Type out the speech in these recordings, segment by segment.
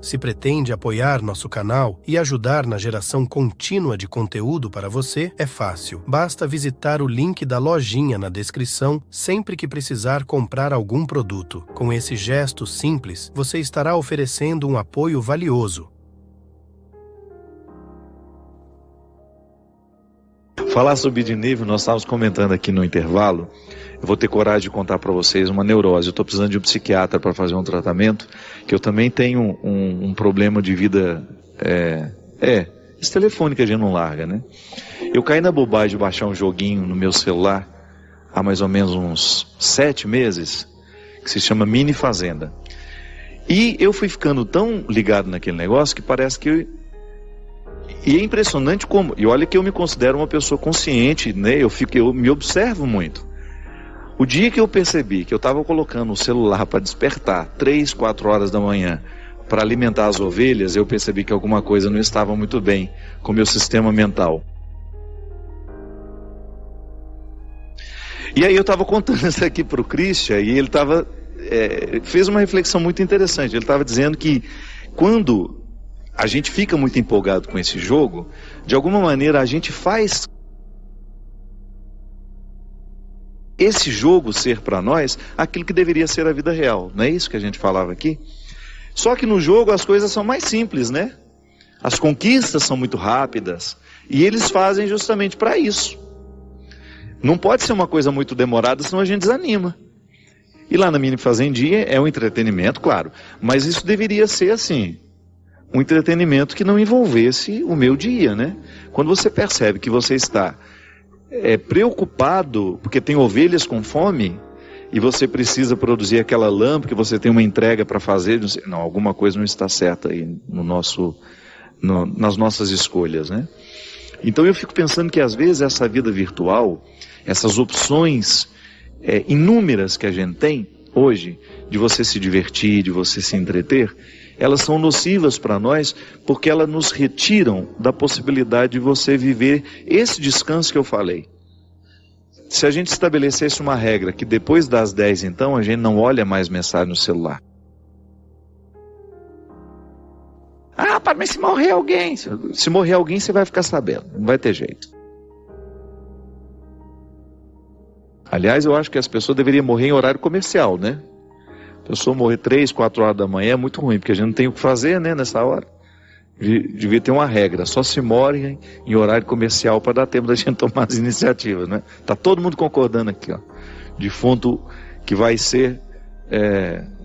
Se pretende apoiar nosso canal e ajudar na geração contínua de conteúdo para você, é fácil. Basta visitar o link da lojinha na descrição sempre que precisar comprar algum produto. Com esse gesto simples, você estará oferecendo um apoio valioso. Falar subir de nível, nós estávamos comentando aqui no intervalo. Eu vou ter coragem de contar para vocês uma neurose. Eu estou precisando de um psiquiatra para fazer um tratamento, que eu também tenho um problema de vida, esse telefone que a gente não larga, né? Eu caí na bobagem de baixar um joguinho no meu celular há mais ou menos uns 7 meses, que se chama Mini Fazenda. E eu fui ficando tão ligado naquele negócio que parece que... E é impressionante como... E olha que eu me considero uma pessoa consciente, né? Eu me observo muito. O dia que eu percebi que eu estava colocando o celular para despertar 3, 4 horas da manhã para alimentar as ovelhas, eu percebi que alguma coisa não estava muito bem com o meu sistema mental. E aí eu estava contando isso aqui para o Christian e ele fez uma reflexão muito interessante. Ele estava dizendo que quando a gente fica muito empolgado com esse jogo, de alguma maneira a gente faz esse jogo ser para nós aquilo que deveria ser a vida real. Não é isso que a gente falava aqui? Só que no jogo as coisas são mais simples, né? As conquistas são muito rápidas e eles fazem justamente para isso. Não pode ser uma coisa muito demorada, senão a gente desanima. E lá na Mini Fazendinha é um entretenimento, claro, mas isso deveria ser assim, um entretenimento que não envolvesse o meu dia, né? Quando você percebe que você está preocupado porque tem ovelhas com fome e você precisa produzir aquela lã porque você tem uma entrega para fazer, não, alguma coisa não está certa aí nas nossas escolhas, né? Então eu fico pensando que às vezes essa vida virtual, essas opções inúmeras que a gente tem hoje, de você se divertir, de você se entreter, elas são nocivas para nós porque elas nos retiram da possibilidade de você viver esse descanso que eu falei. Se a gente estabelecesse uma regra que depois das 10 então a gente não olha mais mensagem no celular. Ah, mas se morrer alguém, se morrer alguém você vai ficar sabendo, não vai ter jeito. Aliás, eu acho que as pessoas deveriam morrer em horário comercial, né? A pessoa morrer 3, 4 horas da manhã é muito ruim, porque a gente não tem o que fazer, né, nessa hora. Devia ter uma regra, só se morre em horário comercial para dar tempo da gente tomar as iniciativas, né? Tá todo mundo concordando aqui, ó. Defunto que vai ser...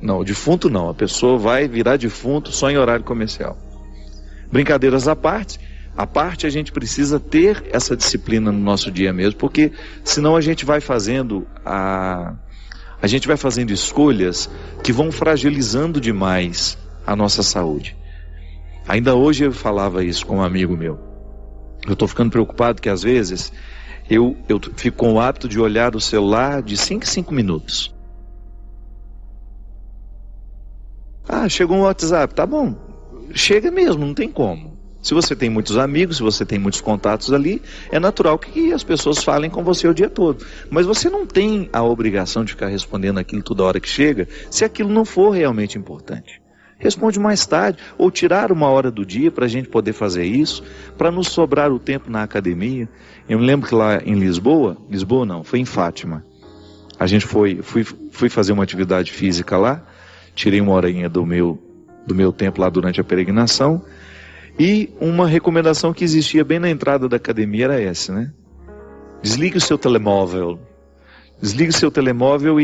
Não, defunto não, a pessoa vai virar defunto só em horário comercial. Brincadeiras à parte, a gente precisa ter essa disciplina no nosso dia mesmo, porque senão a gente vai fazendo a gente vai fazendo escolhas que vão fragilizando demais a nossa saúde. Ainda hoje eu falava isso com um amigo meu. Eu estou ficando preocupado que às vezes eu fico com o hábito de olhar o celular de 5 em 5 minutos. Ah, chegou um WhatsApp, tá bom. Chega mesmo, não tem como. Se você tem muitos amigos, se você tem muitos contatos ali, é natural que as pessoas falem com você o dia todo. Mas você não tem a obrigação de ficar respondendo aquilo toda hora que chega, se aquilo não for realmente importante. Responde mais tarde, ou tirar uma hora do dia para a gente poder fazer isso, para nos sobrar o tempo na academia. Eu me lembro que lá em Lisboa não, foi em Fátima. A gente fui fazer uma atividade física lá, tirei uma horinha do meu tempo lá durante a peregrinação, e uma recomendação que existia bem na entrada da academia era essa, né? Desligue o seu telemóvel. Desligue o seu telemóvel,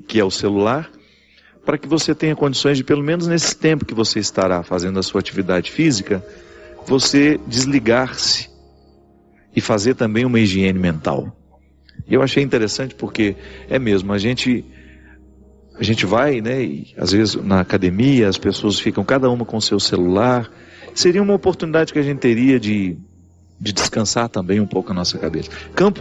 que é o celular, para que você tenha condições de, pelo menos nesse tempo que você estará fazendo a sua atividade física, você desligar-se e fazer também uma higiene mental. E eu achei interessante porque é mesmo, a gente vai, né, e às vezes na academia as pessoas ficam cada uma com o seu celular. Seria uma oportunidade que a gente teria de descansar também um pouco a nossa cabeça.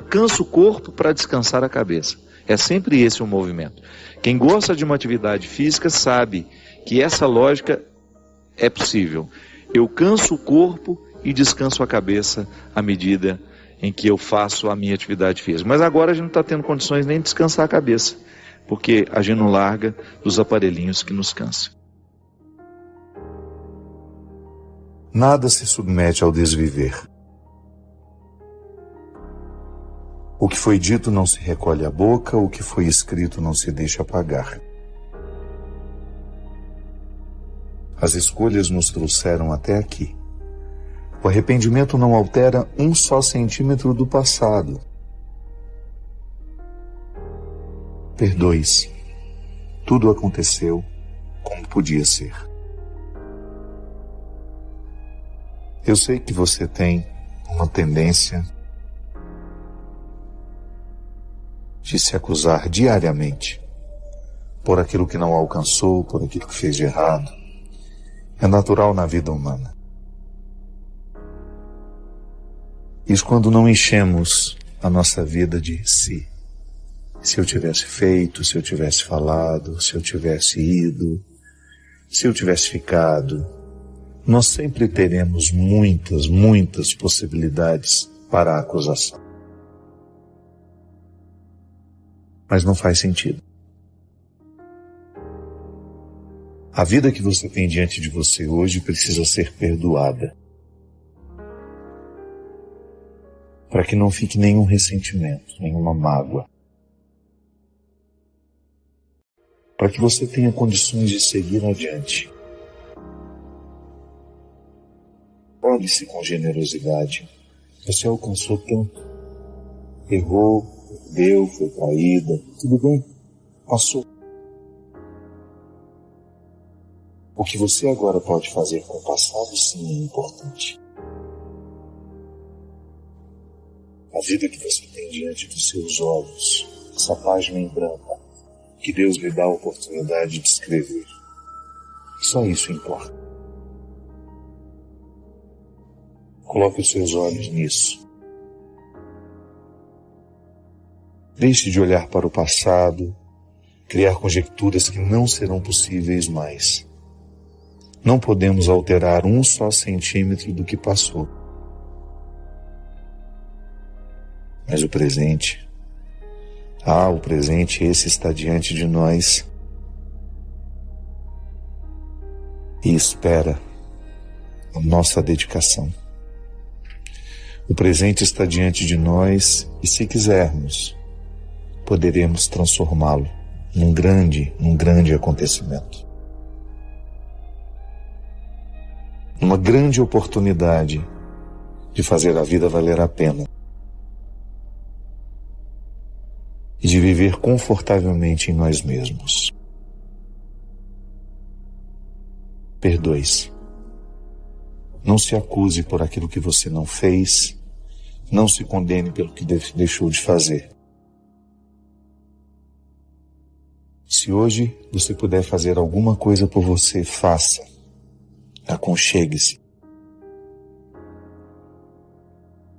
Cansa o corpo para descansar a cabeça. É sempre esse o movimento. Quem gosta de uma atividade física sabe que essa lógica é possível. Eu canso o corpo e descanso a cabeça à medida em que eu faço a minha atividade física. Mas agora a gente não está tendo condições nem de descansar a cabeça, porque a gente não larga dos aparelhinhos que nos cansam. Nada se submete ao desviver. O que foi dito não se recolhe à boca, o que foi escrito não se deixa apagar. As escolhas nos trouxeram até aqui. O arrependimento não altera um só centímetro do passado. Perdoe-se. Tudo aconteceu como podia ser. Eu sei que você tem uma tendência de se acusar diariamente por aquilo que não alcançou, por aquilo que fez de errado. É natural na vida humana. Isso quando não enchemos a nossa vida de si. Se eu tivesse feito, se eu tivesse falado, se eu tivesse ido, se eu tivesse ficado, nós sempre teremos muitas possibilidades para a acusação. Mas não faz sentido. A vida que você tem diante de você hoje precisa ser perdoada. Para que não fique nenhum ressentimento, nenhuma mágoa. Para que você tenha condições de seguir adiante. Olhe-se com generosidade. Você alcançou tanto. Errou, deu, foi traída. Tudo bem, passou. O que você agora pode fazer com o passado, sim, é importante. A vida que você tem diante dos seus olhos, essa página em branco, que Deus lhe dá a oportunidade de escrever. Só isso importa. Coloque os seus olhos nisso. Deixe de olhar para o passado, criar conjecturas que não serão possíveis mais. Não podemos alterar um só centímetro do que passou. Mas o presente, o presente, esse está diante de nós e espera a nossa dedicação. O presente está diante de nós e, se quisermos, poderemos transformá-lo num grande acontecimento. Uma grande oportunidade de fazer a vida valer a pena e de viver confortavelmente em nós mesmos. Perdoe-se. Não se acuse por aquilo que você não fez, não se condene pelo que deixou de fazer. Se hoje você puder fazer alguma coisa por você, faça. Aconchegue-se.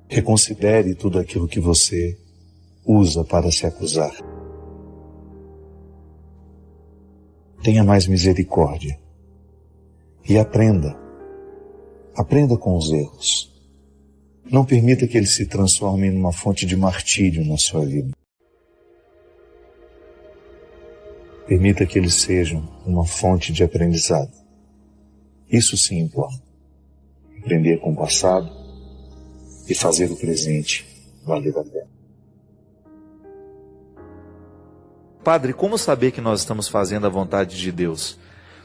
Reconsidere tudo aquilo que você usa para se acusar. Tenha mais misericórdia. E aprenda. Aprenda com os erros. Não permita que eles se transformem numa fonte de martírio na sua vida. Permita que eles sejam uma fonte de aprendizado. Isso sim importa. Aprender com o passado e fazer o presente valer a pena. Padre, como saber que nós estamos fazendo a vontade de Deus?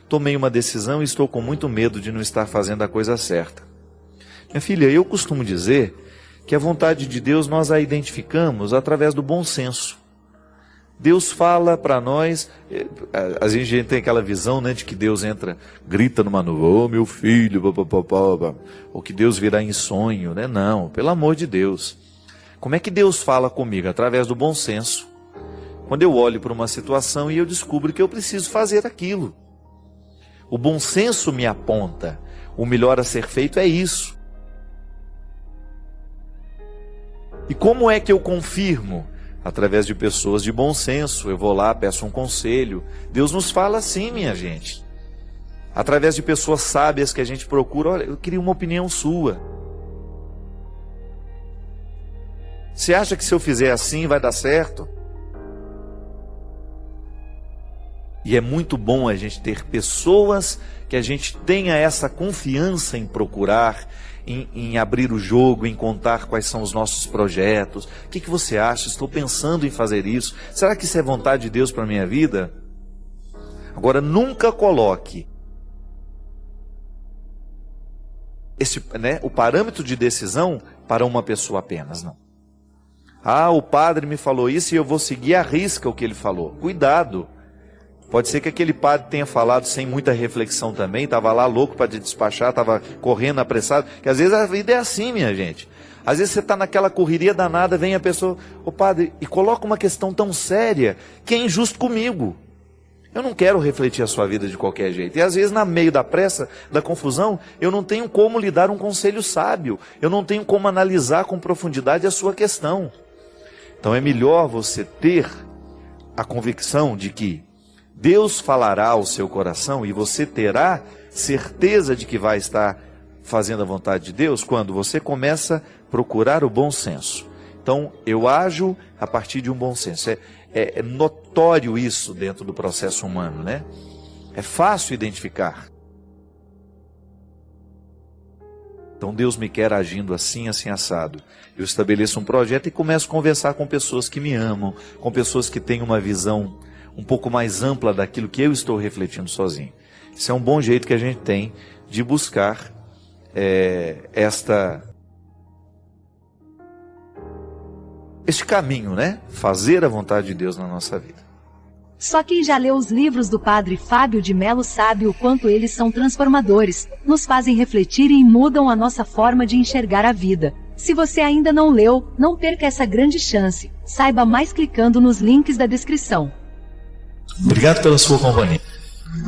Tomei uma decisão e estou com muito medo de não estar fazendo a coisa certa. Minha filha, eu costumo dizer que a vontade de Deus nós a identificamos através do bom senso. Deus fala para nós, a gente tem aquela visão, né, de que Deus entra, grita numa nuvem, meu filho, ou que Deus virá em sonho, né? Não, pelo amor de Deus. Como é que Deus fala comigo? Através do bom senso. Quando eu olho para uma situação e eu descubro que eu preciso fazer aquilo. O bom senso me aponta, o melhor a ser feito é isso. E como é que eu confirmo? Através de pessoas de bom senso. Eu vou lá, peço um conselho. Deus nos fala assim, minha gente. Através de pessoas sábias que a gente procura, olha, eu queria uma opinião sua. Você acha que se eu fizer assim vai dar certo? E é muito bom a gente ter pessoas que a gente tenha essa confiança em procurar, em abrir o jogo, em contar quais são os nossos projetos. O que você acha? Estou pensando em fazer isso. Será que isso é vontade de Deus para a minha vida? Agora, nunca coloque o parâmetro de decisão para uma pessoa apenas, não. Ah, o padre me falou isso e eu vou seguir à risca o que ele falou. Cuidado. Pode ser que aquele padre tenha falado sem muita reflexão também, estava lá louco para te despachar, estava correndo apressado, que às vezes a vida é assim, minha gente. Às vezes você está naquela correria danada, vem a pessoa, ô padre, e coloca uma questão tão séria, que é injusto comigo. Eu não quero refletir a sua vida de qualquer jeito. E às vezes, no meio da pressa, da confusão, eu não tenho como lhe dar um conselho sábio, eu não tenho como analisar com profundidade a sua questão. Então é melhor você ter a convicção de que Deus falará ao seu coração e você terá certeza de que vai estar fazendo a vontade de Deus quando você começa a procurar o bom senso. Então, eu ajo a partir de um bom senso. É notório isso dentro do processo humano, né? É fácil identificar. Então, Deus me quer agindo assim, assim, assado. Eu estabeleço um projeto e começo a conversar com pessoas que me amam, com pessoas que têm uma visão um pouco mais ampla daquilo que eu estou refletindo sozinho. Isso é um bom jeito que a gente tem de buscar este caminho, né? Fazer a vontade de Deus na nossa vida. Só quem já leu os livros do Padre Fábio de Mello sabe o quanto eles são transformadores, nos fazem refletir e mudam a nossa forma de enxergar a vida. Se você ainda não leu, não perca essa grande chance. Saiba mais clicando nos links da descrição. Obrigado pela sua companhia.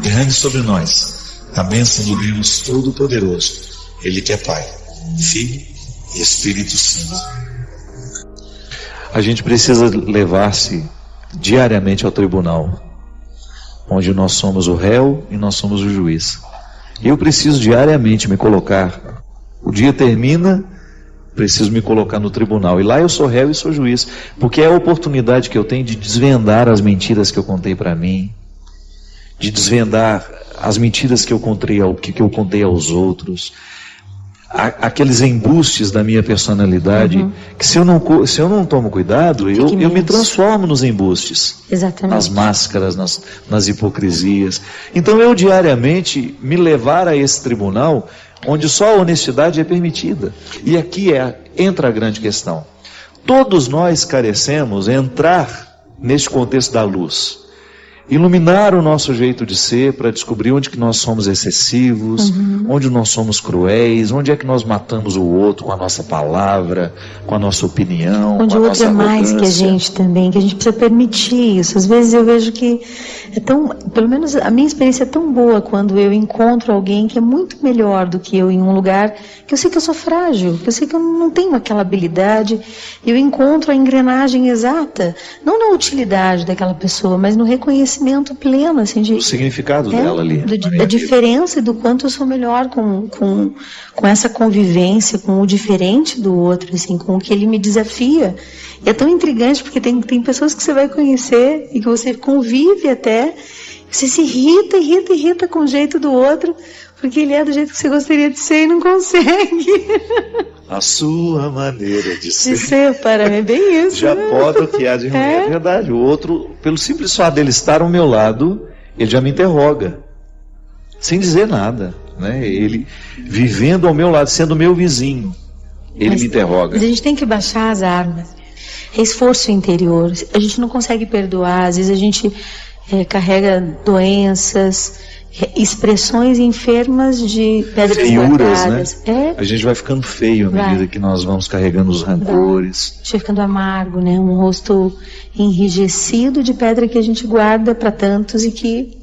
Derrame sobre nós a bênção do Deus Todo-Poderoso, Ele que é Pai, Filho e Espírito Santo. A gente precisa levar-se diariamente ao tribunal, onde nós somos o réu e nós somos o juiz. Eu preciso diariamente me colocar. O dia termina, preciso me colocar no tribunal. E lá eu sou réu e sou juiz, porque é a oportunidade que eu tenho de desvendar as mentiras que eu contei para mim, de desvendar as mentiras que eu contei aos outros, aqueles embustes da minha personalidade, que se eu não tomo cuidado, eu me transformo nos embustes, nas máscaras, nas hipocrisias. Então eu diariamente me levar a esse tribunal, onde só a honestidade é permitida. E aqui entra a grande questão. Todos nós carecemos entrar neste contexto da luz, iluminar o nosso jeito de ser para descobrir onde que nós somos excessivos, onde nós somos cruéis, onde é que nós matamos o outro com a nossa palavra, com a nossa opinião, onde com a o outro nossa é mais que a gente também, que a gente precisa permitir isso. Às vezes eu vejo que pelo menos a minha experiência é tão boa quando eu encontro alguém que é muito melhor do que eu em um lugar que eu sei que eu sou frágil, que eu sei que eu não tenho aquela habilidade, e eu encontro a engrenagem exata, não na utilidade daquela pessoa, mas no reconhecimento pleno, assim, o significado dela ali, da diferença e do quanto eu sou melhor com essa convivência, com o diferente do outro, assim, com o que ele me desafia. E é tão intrigante porque tem pessoas que você vai conhecer e que você convive até, você se irrita com o jeito do outro, porque ele é do jeito que você gostaria de ser e não consegue. A sua maneira de ser. De ser, para mim, é bem isso. Já pode o que há de ruim. É verdade. O outro, pelo simples fato dele estar ao meu lado, ele já me interroga, sem dizer nada, né? Ele vivendo ao meu lado, sendo meu vizinho, ele me interroga. Mas a gente tem que baixar as armas. É esforço interior. A gente não consegue perdoar. Às vezes a gente carrega doenças, expressões enfermas de pedras guardadas. Né? A gente vai ficando feio à medida que nós vamos carregando os rancores. A gente vai ficando amargo, né? Um rosto enrijecido de pedra que a gente guarda para tantos e que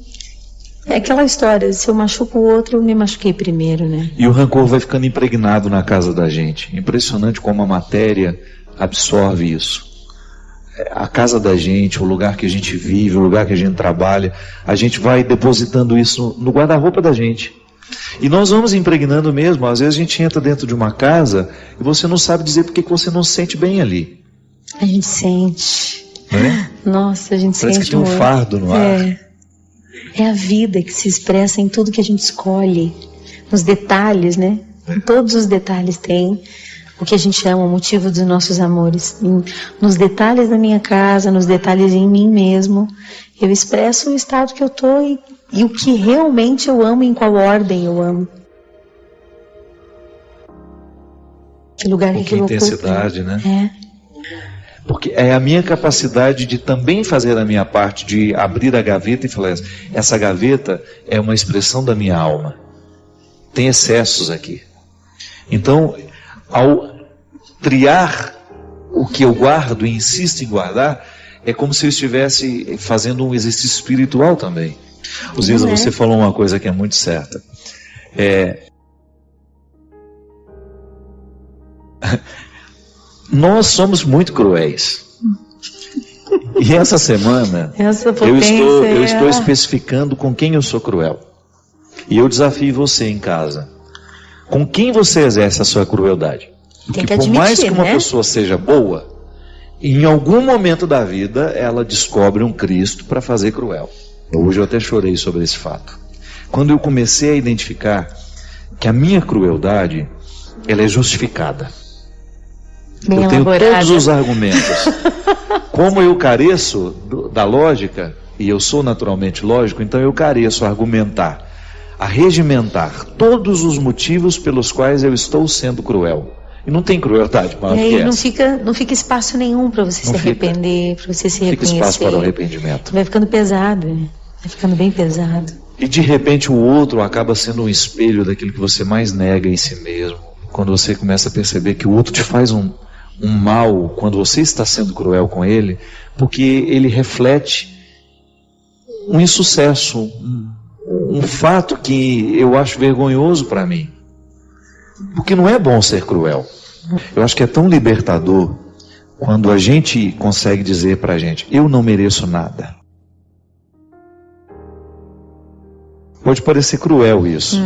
é aquela história, se eu machuco o outro, eu me machuquei primeiro, né? E o rancor vai ficando impregnado na casa da gente. Impressionante como a matéria absorve isso. A casa da gente, o lugar que a gente vive, o lugar que a gente trabalha, a gente vai depositando isso no guarda-roupa da gente. E nós vamos impregnando mesmo. Às vezes a gente entra dentro de uma casa e você não sabe dizer por que você não se sente bem ali. A gente sente. Não é? Nossa, a gente Parece sente. Parece que tem um fardo no ar. É a vida que se expressa em tudo que a gente escolhe, nos detalhes, né? Em todos os detalhes tem o que a gente chama o motivo dos nossos amores. Nos detalhes da minha casa, nos detalhes em mim mesmo, eu expresso o estado que eu tô e o que realmente eu amo, em qual ordem eu amo. Que lugar com que intensidade, né? É. Porque é a minha capacidade de também fazer a minha parte, de abrir a gaveta e falar, essa gaveta é uma expressão da minha alma. Tem excessos aqui. Então, ao triar o que eu guardo e insisto em guardar, é como se eu estivesse fazendo um exercício espiritual também. Ziza, você falou uma coisa que é muito certa. Nós somos muito cruéis. E essa semana eu estou especificando com quem eu sou cruel. E eu desafio você em casa. Com quem você exerce a sua crueldade? Porque por mais que uma pessoa seja boa, em algum momento da vida ela descobre um Cristo para fazer cruel. Hoje eu até chorei sobre esse fato. Quando eu comecei a identificar que a minha crueldade, ela é justificada. Bem eu tenho elaborada. todos os argumentos. Como eu careço da lógica, e eu sou naturalmente lógico, então eu careço a argumentar, a regimentar todos os motivos pelos quais eu estou sendo cruel. E não tem crueldade maior que essa. Não fica espaço nenhum para você se arrepender, para você se reconhecer. Fica espaço para o arrependimento. Vai ficando pesado, né? Vai ficando bem pesado. E de repente o outro acaba sendo um espelho daquilo que você mais nega em si mesmo. Quando você começa a perceber que o outro te faz um mal quando você está sendo cruel com ele, porque ele reflete um insucesso, um fato que eu acho vergonhoso para mim. Porque não é bom ser cruel. Eu acho que é tão libertador quando a gente consegue dizer pra gente, eu não mereço nada. Pode parecer cruel isso.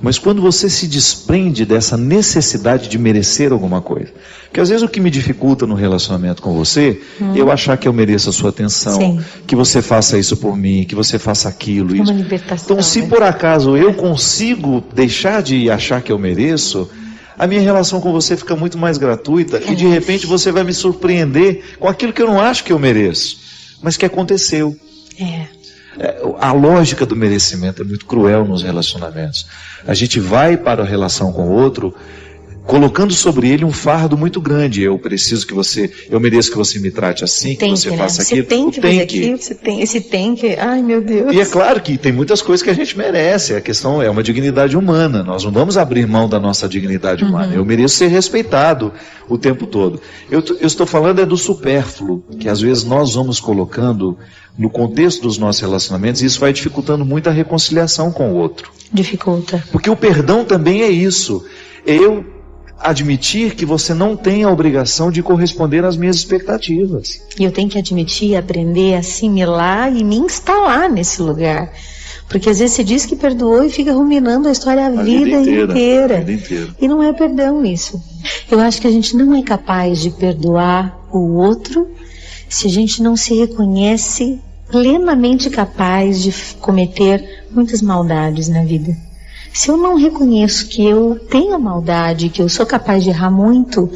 Mas quando você se desprende dessa necessidade de merecer alguma coisa, porque às vezes o que me dificulta no relacionamento com você, eu achar que eu mereço a sua atenção, Sim. que você faça isso por mim, que você faça aquilo. É uma isso. libertação, Então, se por acaso eu consigo deixar de achar que eu mereço, a minha relação com você fica muito mais gratuita e de repente você vai me surpreender com aquilo que eu não acho que eu mereço, mas que aconteceu. A lógica do merecimento é muito cruel nos relacionamentos. A gente vai para a relação com o outro colocando sobre ele um fardo muito grande. Eu mereço que você me trate assim, que você faça aquilo. Você tem que fazer aquilo, esse tem que, ai meu Deus. E é claro que tem muitas coisas que a gente merece. A questão é uma dignidade humana. Nós não vamos abrir mão da nossa dignidade humana. Eu mereço ser respeitado o tempo todo. Eu estou falando do supérfluo, que às vezes nós vamos colocando no contexto dos nossos relacionamentos, e isso vai dificultando muito a reconciliação com o outro. Dificulta. Porque o perdão também é isso. Eu admitir que você não tem a obrigação de corresponder às minhas expectativas. E eu tenho que admitir, aprender, assimilar e me instalar nesse lugar. Porque às vezes você diz que perdoou e fica ruminando a história a vida inteira. E não é perdão isso. Eu acho que a gente não é capaz de perdoar o outro se a gente não se reconhece plenamente capaz de cometer muitas maldades na vida. Se eu não reconheço que eu tenho maldade, que eu sou capaz de errar muito,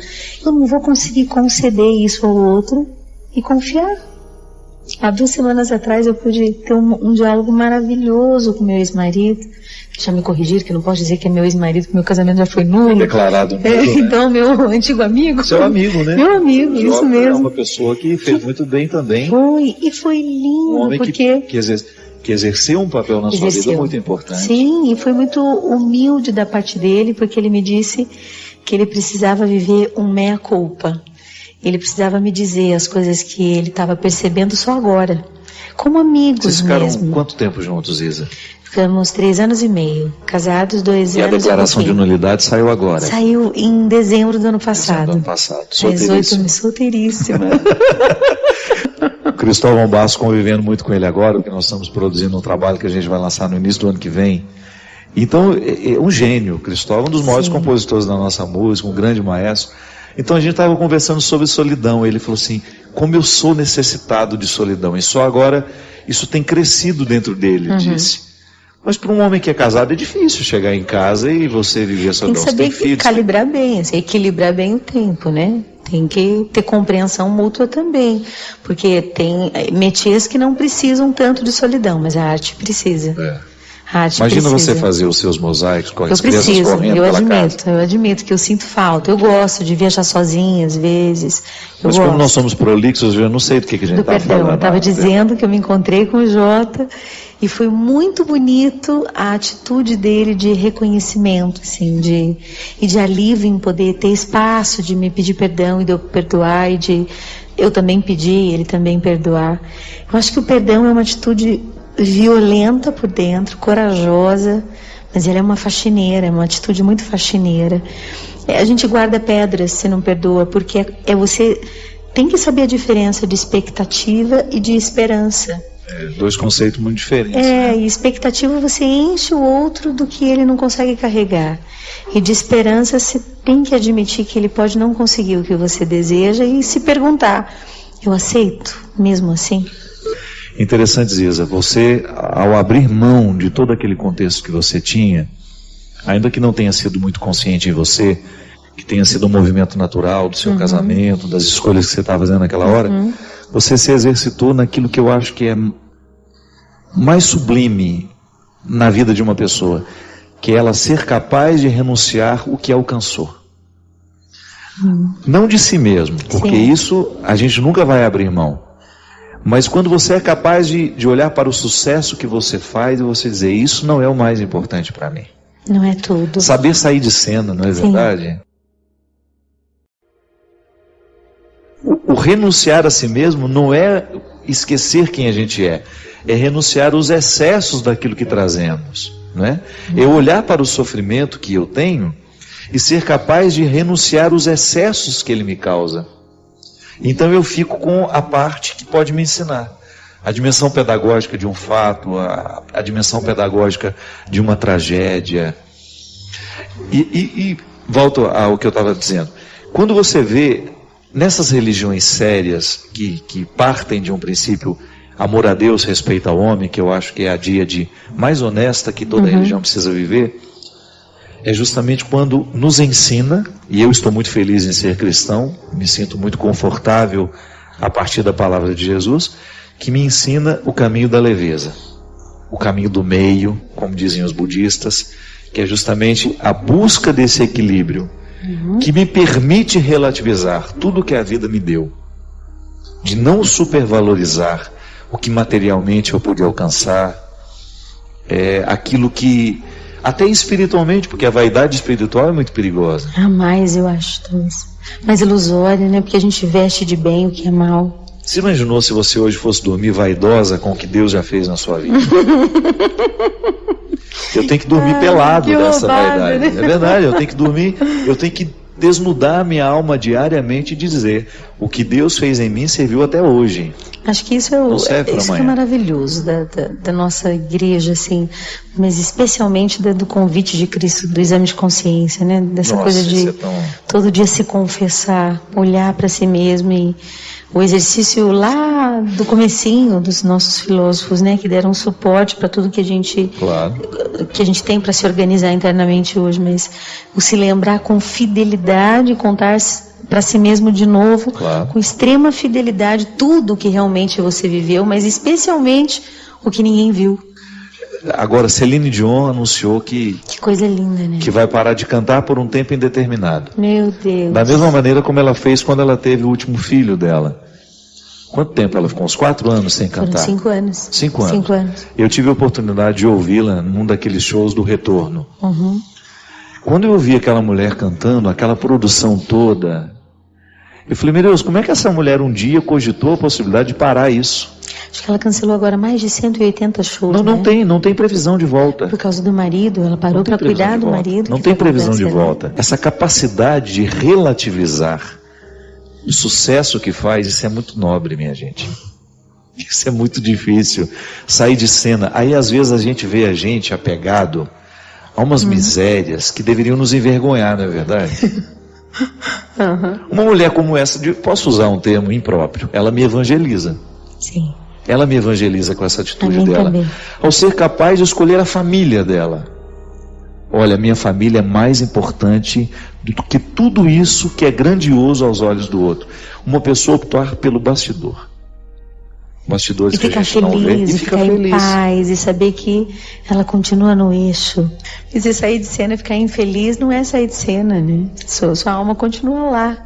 eu não vou conseguir conceder isso ao outro e confiar. Há 2 semanas atrás eu pude ter um diálogo maravilhoso com meu ex-marido. Já me corrigiram, que eu não posso dizer que é meu ex-marido, porque meu casamento já foi nulo. Declarado nulo, né? Então, meu antigo amigo. Seu amigo, né? Meu amigo, isso mesmo. É uma pessoa que fez muito bem também. Foi lindo, um homem porque... que exerceu um papel na sua vida muito importante. Sim, e foi muito humilde da parte dele, porque ele me disse que ele precisava viver um meia-culpa. Ele precisava me dizer as coisas que ele estava percebendo só agora. Como amigos mesmo. Vocês ficaram quanto tempo juntos, Isa? Ficamos 3 anos e meio. Casados 2 anos. E a declaração de nulidade saiu agora? Saiu em dezembro do ano passado. Do ano passado. 18, solteiríssima. Cristóvão Bastos, convivendo muito com ele agora, porque nós estamos produzindo um trabalho que a gente vai lançar no início do ano que vem. Então, é um gênio. Cristóvão, um dos maiores compositores da nossa música, um grande maestro. Então a gente estava conversando sobre solidão. Ele falou assim, como eu sou necessitado de solidão. E só agora isso tem crescido dentro dele, disse. Mas para um homem que é casado é difícil chegar em casa e você viver a solidão. Tem que saber calibrar bem, assim, equilibrar bem o tempo, né? Tem que ter compreensão mútua também, porque tem métiers que não precisam tanto de solidão, mas a arte precisa. Imagina você fazer os seus mosaicos com as crianças correndo pela casa. Eu admito que eu sinto falta. Eu gosto de viajar sozinha às vezes. Mas como nós somos prolixos, eu não sei do que a gente está falando. Eu estava dizendo que eu me encontrei com o Jota e foi muito bonito a atitude dele de reconhecimento, assim, e de alívio em poder ter espaço de me pedir perdão e de eu perdoar e de eu também pedir, ele também perdoar. Eu acho que o perdão é uma atitude violenta por dentro, corajosa, mas ela é uma faxineira, é uma atitude muito faxineira. A gente guarda pedras se não perdoa, porque você tem que saber a diferença de expectativa e de esperança. Dois conceitos muito diferentes. E expectativa você enche o outro do que ele não consegue carregar. E de esperança você tem que admitir que ele pode não conseguir o que você deseja e se perguntar, eu aceito mesmo assim? Interessante, Ziza, você, ao abrir mão de todo aquele contexto que você tinha, ainda que não tenha sido muito consciente em você, que tenha sido um movimento natural do seu casamento, das escolhas que você estava fazendo naquela hora, você se exercitou naquilo que eu acho que é mais sublime na vida de uma pessoa, que é ela ser capaz de renunciar o que alcançou. Não de si mesmo, porque isso a gente nunca vai abrir mão. Mas quando você é capaz de olhar para o sucesso que você faz e você dizer, isso não é o mais importante para mim. Não é tudo. Saber sair de cena, não é verdade? O renunciar a si mesmo não é esquecer quem a gente é renunciar os excessos daquilo que trazemos, não é? É olhar para o sofrimento que eu tenho e ser capaz de renunciar os excessos que ele me causa. Então eu fico com a parte que pode me ensinar. A dimensão pedagógica de um fato, a dimensão pedagógica de uma tragédia. E volto ao que eu estava dizendo. Quando você vê nessas religiões sérias que partem de um princípio amor a Deus, respeito ao homem, que eu acho que é a díade mais honesta que toda religião precisa viver, é justamente quando nos ensina, e eu estou muito feliz em ser cristão, me sinto muito confortável a partir da palavra de Jesus, que me ensina o caminho da leveza, o caminho do meio, como dizem os budistas, que é justamente a busca desse equilíbrio, que me permite relativizar tudo que a vida me deu, de não supervalorizar o que materialmente eu pude alcançar, aquilo que até espiritualmente, porque a vaidade espiritual é muito perigosa. Mais eu acho, talvez. Mais ilusória, né? Porque a gente veste de bem o que é mal. Você imaginou se você hoje fosse dormir vaidosa com o que Deus já fez na sua vida? Eu tenho que dormir pelado dessa vaidade. Né? É verdade, eu tenho que dormir, eu tenho que desnudar minha alma diariamente e dizer, o que Deus fez em mim serviu até hoje. Acho que isso isso que é maravilhoso da nossa igreja, assim, mas especialmente do convite de Cristo, do exame de consciência, né? Dessa coisa de todo dia se confessar, olhar para si mesmo, e o exercício lá do comecinho dos nossos filósofos, né, que deram suporte para tudo que a gente tem para se organizar internamente hoje, mas o se lembrar com fidelidade, contar para si mesmo de novo, com extrema fidelidade, tudo que realmente você viveu, mas especialmente o que ninguém viu. Agora, Celine Dion anunciou que coisa linda, né? Que vai parar de cantar por um tempo indeterminado. Meu Deus. Da mesma maneira como ela fez quando ela teve o último filho dela. Quanto tempo ela ficou? Uns 4 anos sem cantar? Foram 5 anos. 5 anos. 5 anos. Eu tive a oportunidade de ouvi-la num daqueles shows do Retorno. Quando eu ouvi aquela mulher cantando, aquela produção toda, eu falei, meu Deus, como é que essa mulher um dia cogitou a possibilidade de parar isso? Acho que ela cancelou agora mais de 180 shows. Não tem previsão de volta. Por causa do marido, ela parou para cuidar do marido. Não tem previsão de volta. Essa capacidade de relativizar o sucesso que faz, isso é muito nobre, minha gente. Isso é muito difícil. Sair de cena. Aí às vezes a gente vê a gente apegado a umas misérias que deveriam nos envergonhar, não é verdade? Uma mulher como essa, posso usar um termo impróprio, ela me evangeliza. Sim. Ela me evangeliza com essa atitude A mim dela. também. Ao ser capaz de escolher a família dela. Olha, minha família é mais importante do que tudo isso que é grandioso aos olhos do outro. Uma pessoa optar pelo bastidor. Bastidores E que a ficar gente não vê, feliz, e e fica ficar em feliz. paz, e saber que ela continua no eixo. E se sair de cena e ficar infeliz, não é sair de cena, né? Sua alma continua lá.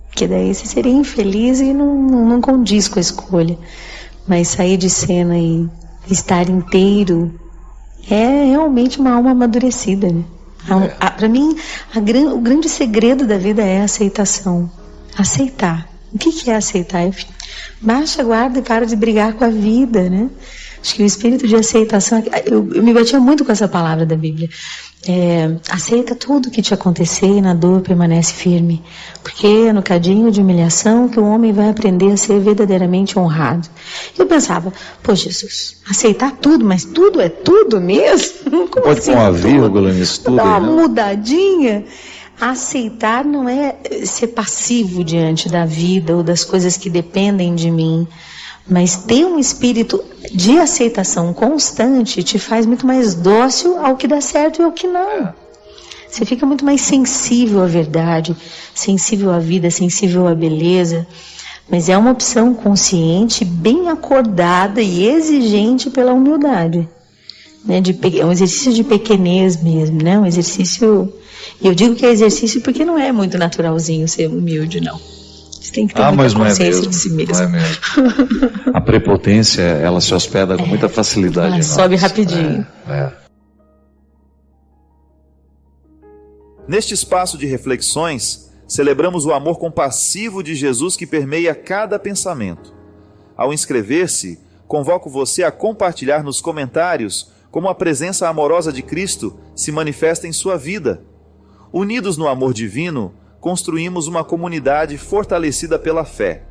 Porque daí você seria infeliz e não condiz com a escolha. Mas sair de cena e estar inteiro é realmente uma alma amadurecida, né? Para mim, o grande segredo da vida é a aceitação. Aceitar. O que é aceitar? Baixa a guarda e para de brigar com a vida, né? Acho que o espírito de aceitação, eu me batia muito com essa palavra da Bíblia. Aceita tudo que te acontecer e na dor permanece firme, porque é no cadinho de humilhação que o homem vai aprender a ser verdadeiramente honrado. Eu pensava, pô, Jesus, aceitar tudo, mas tudo é tudo mesmo? Como Pode assim, pôr uma tudo? vírgula nisso tudo? Dá uma Aí, não? mudadinha. Aceitar não é ser passivo diante da vida ou das coisas que dependem de mim, mas ter um espírito de aceitação constante te faz muito mais dócil ao que dá certo e ao que não. Você fica muito mais sensível à verdade, sensível à vida, sensível à beleza, mas é uma opção consciente, bem acordada e exigente pela humildade. Né? É um exercício de pequenez mesmo, né? Um exercício... E eu digo que é exercício porque não é muito naturalzinho ser humilde, não. Você tem que ter muita consciência de si mesmo. Não é mesmo. A prepotência, ela se hospeda com muita facilidade. Ela sobe rapidinho. Neste espaço de reflexões, celebramos o amor compassivo de Jesus que permeia cada pensamento. Ao inscrever-se, convoco você a compartilhar nos comentários como a presença amorosa de Cristo se manifesta em sua vida. Unidos no amor divino, construímos uma comunidade fortalecida pela fé,